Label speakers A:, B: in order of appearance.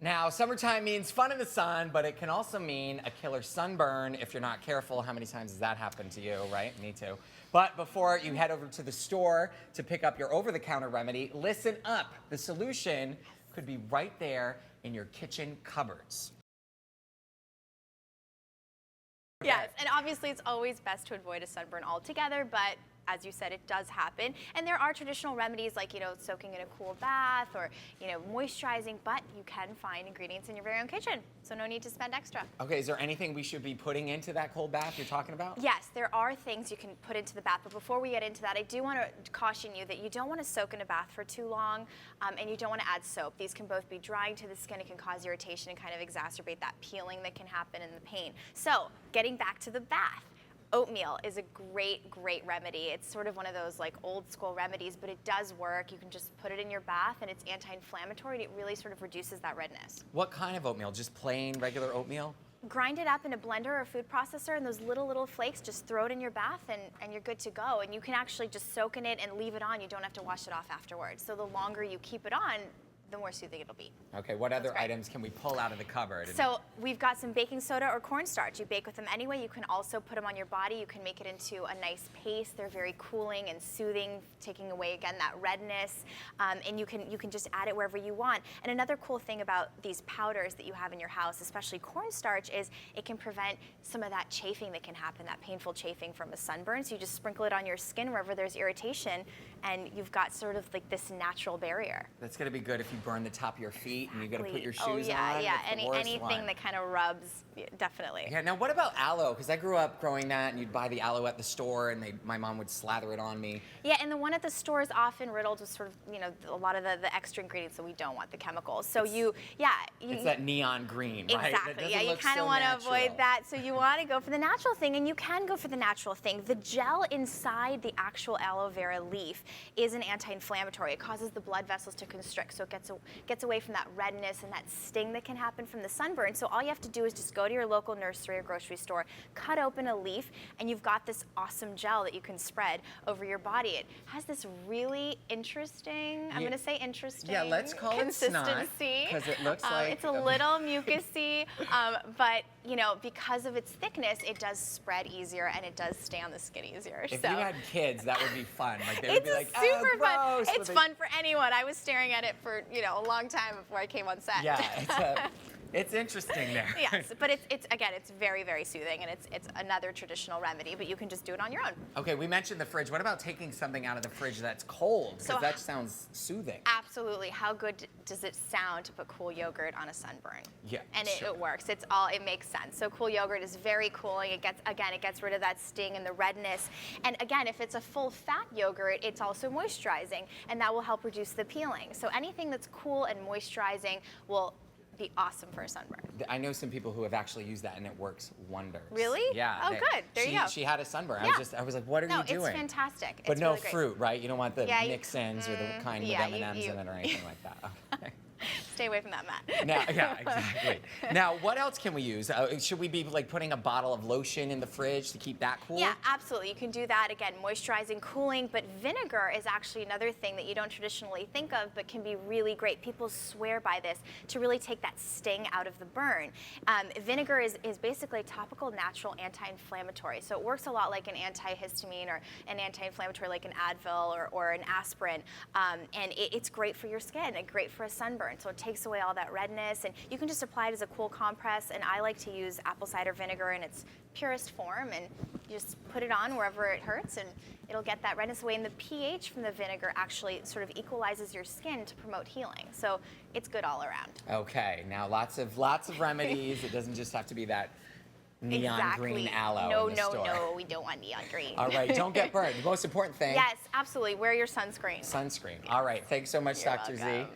A: Now, summertime means fun in the sun, but it can also mean a killer sunburn if you're not careful. How many times has that happened to you, right? Me too. But before you head over to the store to pick up your over-the-counter remedy, listen up. The solution could be right there in your kitchen cupboards.
B: Yes, and obviously it's always best to avoid a sunburn altogether, but as you said, it does happen. And there are traditional remedies like, soaking in a cool bath or, moisturizing, but you can find ingredients in your very own kitchen. So no need to spend extra.
A: Okay, is there anything we should be putting into that cold bath you're talking about?
B: Yes, there are things you can put into the bath, but before we get into that, I do want to caution you that you don't want to soak in a bath for too long, and you don't want to add soap. These can both be drying to the skin, it can cause irritation and kind of exacerbate that peeling that can happen and the pain. So, getting back to the bath. Oatmeal is a great remedy. It's sort of one of those like old school remedies, but it does work. You can just put it in your bath and it's anti-inflammatory and it really sort of reduces that redness.
A: What kind of oatmeal? Just plain regular oatmeal?
B: Grind it up in a blender or food processor and those little flakes, just throw it in your bath and you're good to go. And you can actually just soak in it and leave it on. You don't have to wash it off afterwards. So the longer you keep it on, the more soothing it'll be.
A: Okay, what other items can we pull out of the cupboard?
B: So we've got some baking soda or cornstarch. You bake with them anyway. You can also put them on your body. You can make it into a nice paste. They're very cooling and soothing, taking away again that redness. And you can just add it wherever you want. And another cool thing about these powders that you have in your house, especially cornstarch, is it can prevent some of that chafing that can happen, that painful chafing from a sunburn. So you just sprinkle it on your skin wherever there's irritation, and you've got sort of like this natural barrier.
A: That's gonna be good if you burn the top of your feet and you gotta put your shoes on.
B: Yeah. Anything that kind of rubs, definitely.
A: Yeah, now what about aloe? Because I grew up growing that and you'd buy the aloe at the store and my mom would slather it on me.
B: Yeah, and the one at the store is often riddled with sort of, a lot of the extra ingredients that we don't want, the chemicals. So
A: it's that neon green, right?
B: Exactly, yeah, you kind of want to avoid that. So you want to go for the natural thing, and you can go for the natural thing. The gel inside the actual aloe vera leaf is an anti-inflammatory. It causes the blood vessels to constrict, so it gets away from that redness and that sting that can happen from the sunburn. So all you have to do is just go to your local nursery or grocery store, cut open a leaf, and you've got this awesome gel that you can spread over your body. It has this really interesting, I'm going to say interesting,
A: yeah, let's call
B: consistency.
A: Because it looks like
B: it's a little mucusy, but because of its thickness, it does spread easier and it does stay on the skin easier.
A: If you had kids, that would be fun. Like they would
B: It's
A: be like,
B: super
A: oh, gross.
B: fun. It's fun for anyone. I was staring at it for a long time before I came on set.
A: Yeah, it's interesting there.
B: Yes, but it's again, it's very, very soothing, and it's another traditional remedy, but you can just do it on your own.
A: Okay, we mentioned the fridge. What about taking something out of the fridge that's cold? Because that sounds soothing.
B: Absolutely. How good does it sound to put cool yogurt on a sunburn?
A: Yeah,
B: and
A: sure.
B: it works. It makes sense. So cool yogurt is very cooling. It gets rid of that sting and the redness. And again, if it's a full fat yogurt, it's also moisturizing, and that will help reduce the peeling. So anything that's cool and moisturizing will be awesome for a sunburn.
A: I know some people who have actually used that and it works wonders.
B: Really?
A: Yeah.
B: Oh, good. There you go.
A: She had a sunburn.
B: Yeah.
A: I was like, what are you doing?
B: No, it's fantastic.
A: But
B: it's
A: no
B: really great.
A: fruit, right? You don't want the mix-ins or the kind with M&Ms in it or anything like that. Okay.
B: Stay away from that, Matt.
A: Now, yeah, exactly. Now, what else can we use? Should we be like putting a bottle of lotion in the fridge to keep that cool?
B: Yeah, absolutely. You can do that. Again, moisturizing, cooling, but vinegar is actually another thing that you don't traditionally think of, but can be really great. People swear by this to really take that sting out of the burn. Vinegar is basically a topical, natural anti-inflammatory. So it works a lot like an antihistamine or an anti-inflammatory like an Advil or an aspirin. And it's great for your skin and great for a sunburn. So it takes away all that redness, and you can just apply it as a cool compress. And I like to use apple cider vinegar in its purest form, and you just put it on wherever it hurts, and it'll get that redness away. And the pH from the vinegar actually sort of equalizes your skin to promote healing. So it's good all around.
A: Okay, now lots of remedies. It doesn't just have to be that neon green aloe in the store.
B: No, we don't want neon green.
A: All right, don't get burned. The most important thing.
B: Yes, absolutely. Wear your sunscreen.
A: Sunscreen. All right, thanks so much,
B: You're
A: Dr.
B: welcome.
A: Z.